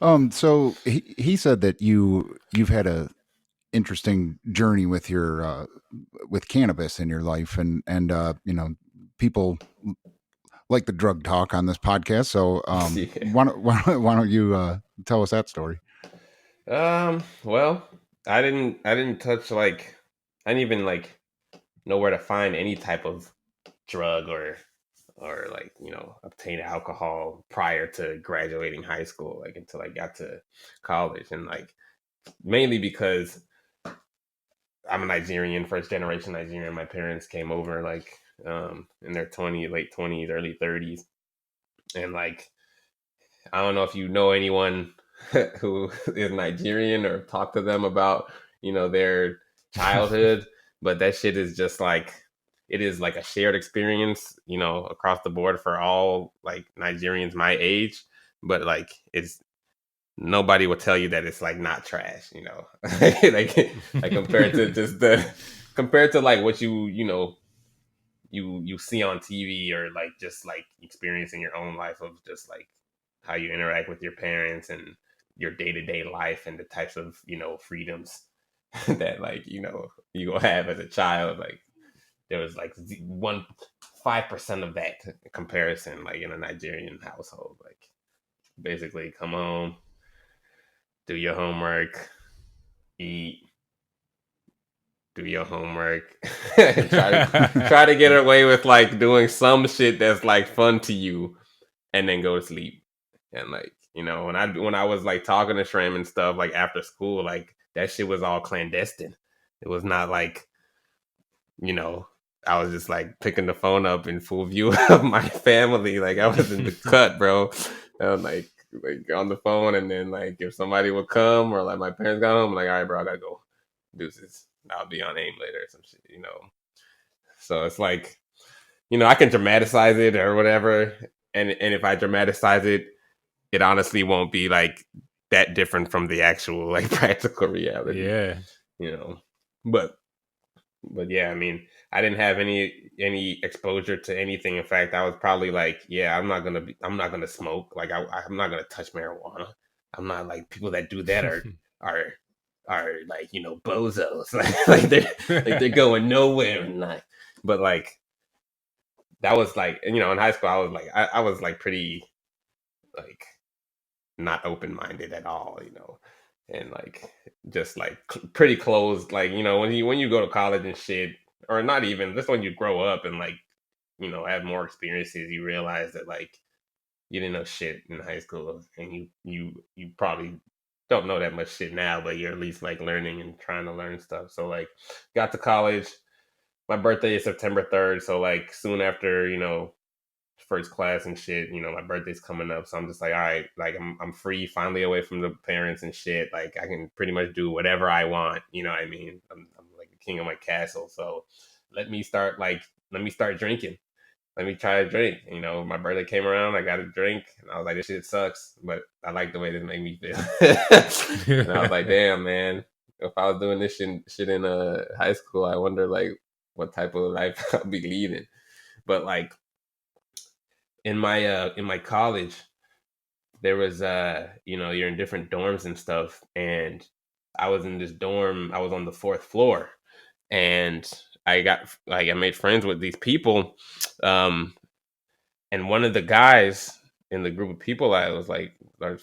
So he said that you've had a interesting journey with your with cannabis in your life, and people like the drug talk on this podcast. So Yeah. why don't you tell us that story? Well, I didn't touch like I didn't even like know where to find any type of drug or like, obtain alcohol prior to graduating high school, like until I got to college. And like mainly because I'm a Nigerian, first generation Nigerian. My parents came over like in their late 20s, early 30s. And like I don't know if you know anyone who is Nigerian or talk to them about, their childhood, but that shit is just like it is like a shared experience, across the board for all like Nigerians my age. But like it's nobody will tell you that it's like not trash, like compared to just the compared to like what you see on TV or like just like experiencing your own life of just like how you interact with your parents and your day-to-day life and the types of freedoms that like you will have as a child. Like there was like 1.5% of that comparison like in a Nigerian household. Like basically come home, do your homework, eat, do your homework, and try to get away with like doing some shit that's like fun to you, and then go to sleep. And like when I was like talking to Shram and stuff like after school, like that shit was all clandestine. It was not like you know I was just like picking the phone up in full view of my family. Like I was in the cut, bro. I was like on the phone, and then like if somebody would come or like my parents got home, I'm like all right, bro, I gotta go. Deuces. I'll be on AIM later or some shit. So it's like, I can dramatize it or whatever. And if I dramatize it, it honestly won't be like that different from the actual like practical reality, Yeah. you know. But but yeah, I mean, I didn't have any exposure to anything. In fact, I was probably like, yeah, I'm not gonna smoke. Like I'm not gonna touch marijuana. I'm not like people that do that are are like bozos. Like they're going nowhere in life. But like that was like in high school I was like pretty like not open minded at all. And like just like pretty closed. Like when you go to college and shit, or not even just when you grow up and like have more experiences, you realize that like you didn't know shit in high school, and you probably don't know that much shit now, but you're at least like learning and trying to learn stuff. So like got to college. My birthday is September 3rd, so like soon after first class and shit. My birthday's coming up, so I'm just like, all right, like I'm free, finally away from the parents and shit. Like I can pretty much do whatever I want. You know what I mean? I'm like the king of my castle. So let me start drinking. Let me try a drink. My birthday came around, I got a drink, and I was like, this shit sucks, but I like the way this made me feel. And I was like, damn, man, if I was doing this shit in high school, I wonder like what type of life I'll be leading. But like in my college there was you're in different dorms and stuff, and I was in this dorm. I was on the fourth floor, and I made friends with these people, um and one of the guys in the group of people I was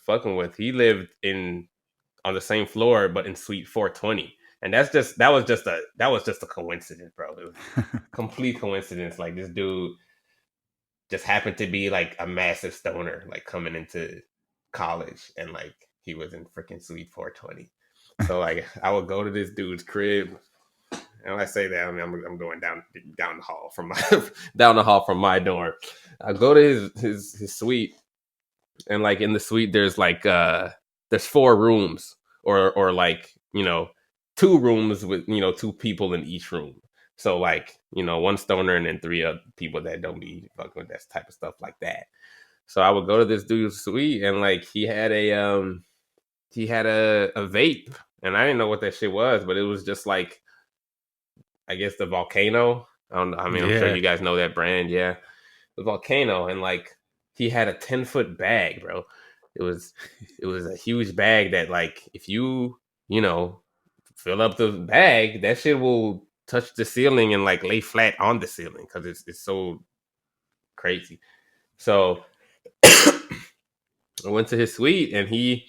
fucking with, he lived in on the same floor but in suite 420. And that was just a coincidence, bro. It was complete coincidence. Like this dude just happened to be like a massive stoner, like coming into college, and like he was in freaking suite 420. So like I would go to this dude's crib, and when I say that, I mean I'm going down the hall from my down the hall from my dorm. I go to his suite, and like in the suite there's four rooms, or like two rooms with two people in each room. So like one stoner and then three other people that don't be fucking with that type of stuff like that. So I would go to this dude's suite, and like he had a vape, and I didn't know what that shit was, but it was just like, I guess, the Volcano. I mean, I'm sure Yeah. you guys know that brand. Yeah, the Volcano. And like he had a 10-foot bag, bro. It was a huge bag that like if you know fill up the bag, that shit will touch the ceiling and like lay flat on the ceiling because it's so crazy. So I went to his suite and we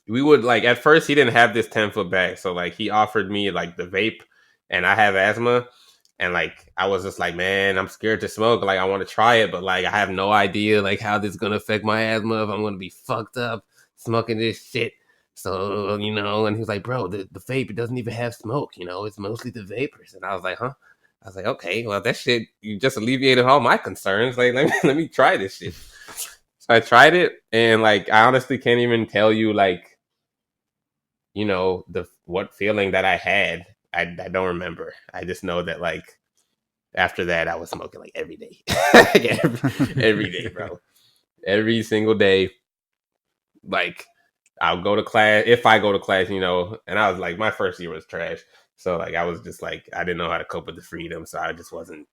would like at first he didn't have this 10-foot bag, so like he offered me like the vape, and I have asthma, and like I was just like, man, I'm scared to smoke. Like I want to try it, but like I have no idea like how this is gonna affect my asthma, if I'm gonna be fucked up smoking this shit. So and he was like, bro, the vape, it doesn't even have smoke. It's mostly the vapors. And I was like, huh. I was like, okay, well that shit, you just alleviated all my concerns. Like let me try this shit. So I tried it, and like I honestly can't even tell you like the what feeling that I had. I don't remember. I just know that like after that I was smoking like every day. Like, every day, bro. Every single day. Like I'll go to class if I go to class, and I was like my first year was trash. So like I was just like I didn't know how to cope with the freedom, so I just wasn't,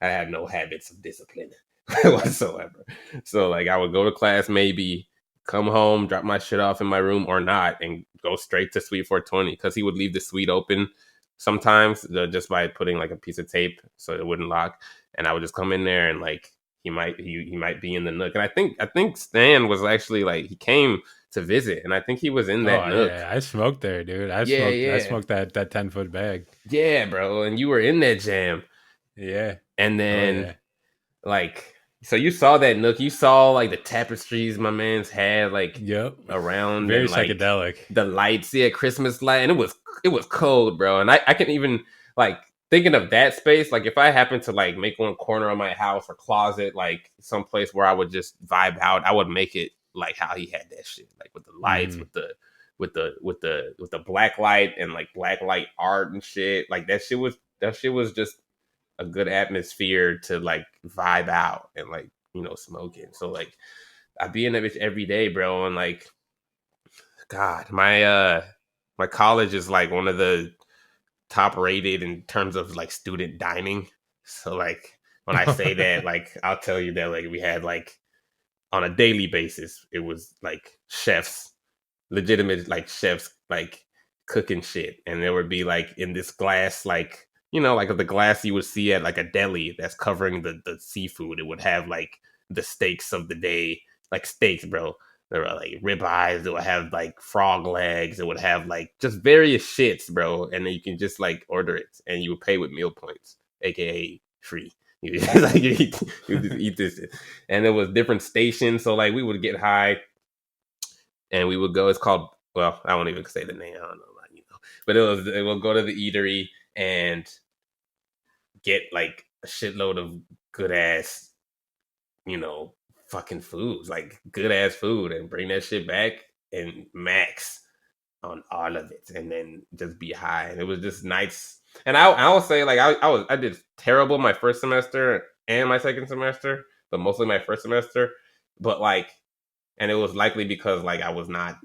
I had no habits of discipline whatsoever. So like I would go to class, maybe come home, drop my shit off in my room or not, and go straight to Suite 420 because he would leave the suite open sometimes just by putting like a piece of tape so it wouldn't lock, and I would just come in there and like he might be in the nook, and I think Stan was actually like he came to visit, and I think he was in that Oh nook. yeah, I smoked there, dude. I Yeah, smoked. I yeah, smoked that 10-foot bag. yeah, bro, and you were in that jam, Yeah. and Oh then yeah. like so you saw that nook, you saw like the tapestries my man's had like Yep. around, Very and like psychedelic. the lights, yeah, Christmas light, and it was cold, bro, and I can even like thinking of that space, like if I happen to like make one corner of my house or closet like someplace where I would just vibe out, I would make it like how he had that shit, like with the lights, Mm. with the black light and like black light art and shit, like that shit was just a good atmosphere to like vibe out and like smoking. So like I be in that bitch every day, bro, and like God, my college is like one of the top rated in terms of like student dining. So like when I say that, like I'll tell you that like we had like on a daily basis, it was like chefs, legitimate like chefs, like cooking shit, and there would be like in this glass, like like the glass you would see at like a deli that's covering the seafood. It would have like the steaks of the day, like steaks, bro. There were like rib eyes. It would have like frog legs. It would have like just various shits, bro. And then you can just like order it, and you would pay with meal points, aka free. You just, like you just eat this, and there was different stations. So like we would get high and we would go. It's called, well, I won't even say the name. I don't know, but it will go to the eatery and get like a shitload of good ass, you know, fucking foods, like good ass food, and bring that shit back and max on all of it, and then just be high. And it was just nights. And I will say, like I did terrible my first semester and my second semester, but mostly my first semester. But like, and it was likely because like I was not,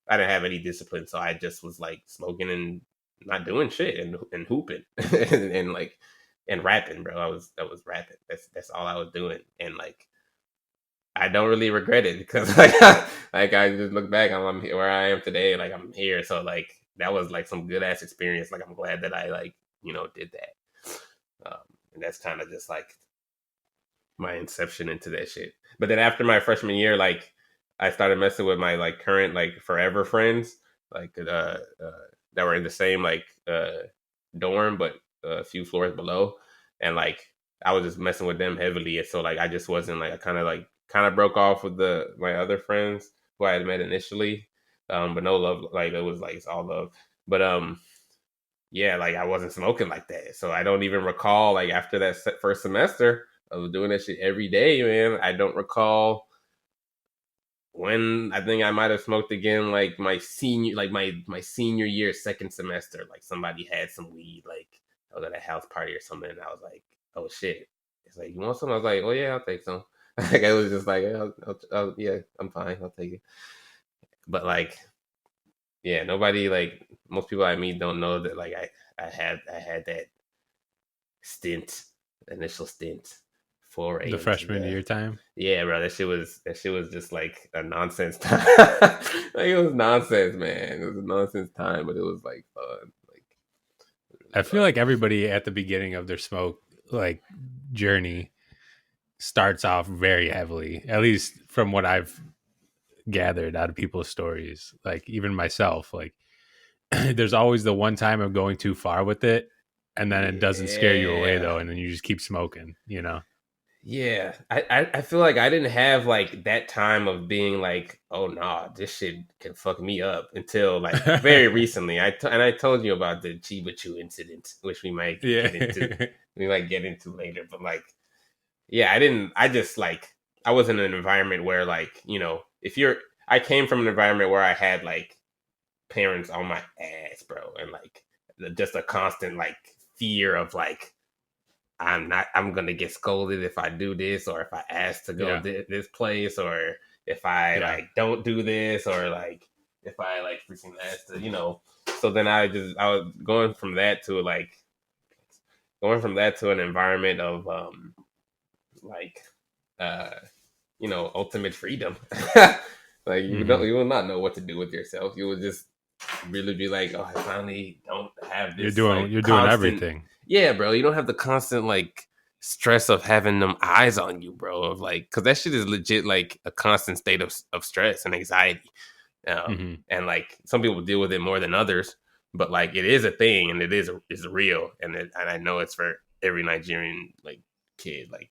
I didn't have any discipline, so I just was like smoking and not doing shit and hooping and like and rapping, bro. I was rapping. That's all I was doing, and like I don't really regret it because like I just look back, I'm here where I am today, like I'm here, so like that was like some good ass experience. Like I'm glad that I like did that, and that's kind of just like my inception into that shit. But then after my freshman year, like I started messing with my like current like forever friends, like that were in the same like dorm, but a few floors below, and like I was just messing with them heavily. And so like I just wasn't like I kind of broke off with my other friends who I had met initially, but no love. Like it was like it's all love, but yeah, like I wasn't smoking like that. So I don't even recall like after that first semester of doing that shit every day, man. I don't recall when I think I might have smoked again, like my senior year, second semester. Like somebody had some weed, like I was at a house party or something, and I was like, oh shit. It's like, you want some? I was like, oh yeah, I'll take some. Like I was just like, yeah, I'm fine, I'll take it. But like, yeah, nobody like most people I meet don't know that like I had that stint, initial stint foray The into freshman the- year time. Yeah, bro, that shit was just like a nonsense time. Like it was nonsense, man. It was a nonsense time, but it was like fun. Like I feel like everybody at the beginning of their smoke like journey starts off very heavily, at least from what I've gathered out of people's stories. Like even myself, like there's always the one time of going too far with it, and then it doesn't scare you away Yeah. though, and then you just keep smoking, you know. Yeah, I feel like I didn't have like that time of being like, oh nah, this shit can fuck me up until like very recently. I told you about the Chiba Chew incident, which we might get into. Yeah. We might get into later, but like, yeah, I was in an environment where like, I came from an environment where I had like parents on my ass, bro, and like just a constant like fear of like I'm gonna get scolded if I do this, or if I ask to go this place, or if I like don't do this, or like if I like freaking ask to. So then I was going from that to an environment of like ultimate freedom. Like you will not know what to do with yourself. You will just really be like, oh, I finally don't have this. You're doing everything. Yeah, bro. You don't have the constant like stress of having them eyes on you, bro. Of like, because that shit is legit like a constant state of stress and anxiety. And like some people deal with it more than others, but like it is a thing and it is real, and I know it's for every Nigerian like kid. Like